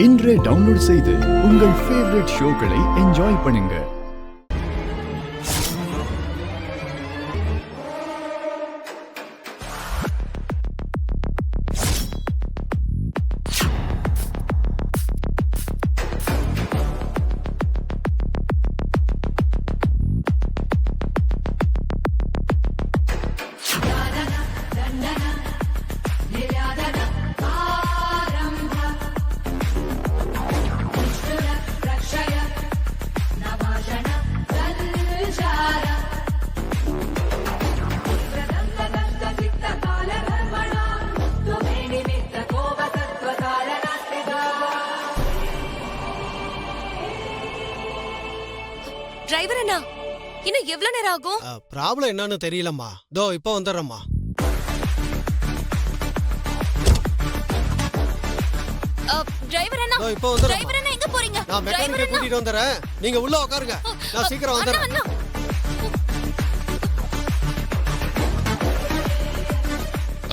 இன்றே டவுன்லோட் செய்து உங்கள் ஃபேவரட் ஷோக்களை என்ஜாய் பண்ணுங்க. டிரைவர் அண்ணா, இன்னும் எவ்வளவு நேரம் ஆகும்? ப்ராப்ளம் என்னன்னு தெரியலம்மா. தோ இப்போ வந்துடுறேம்மா. டிரைவர் அண்ணா, இப்போ வந்துடுறேன். டிரைவர் அண்ணா எங்க போறீங்க? நான் மெக்கானிக்கை கூட்டிட்டு வந்துறேன். நீங்க உள்ள உட்காருங்க. நான் சீக்கிரம் வந்துறேன்.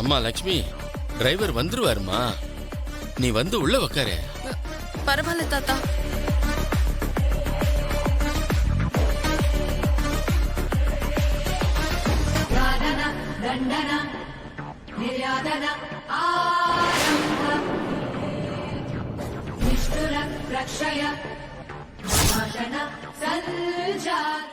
அம்மா லட்சுமி, டிரைவர் வந்துருவாருமா. நீ வந்து உள்ள உட்காரு. பரவாயில்ல தாத்தா. दंडन निर्यादन आरंभ निष्ठुर प्रक्षय नाशन संजात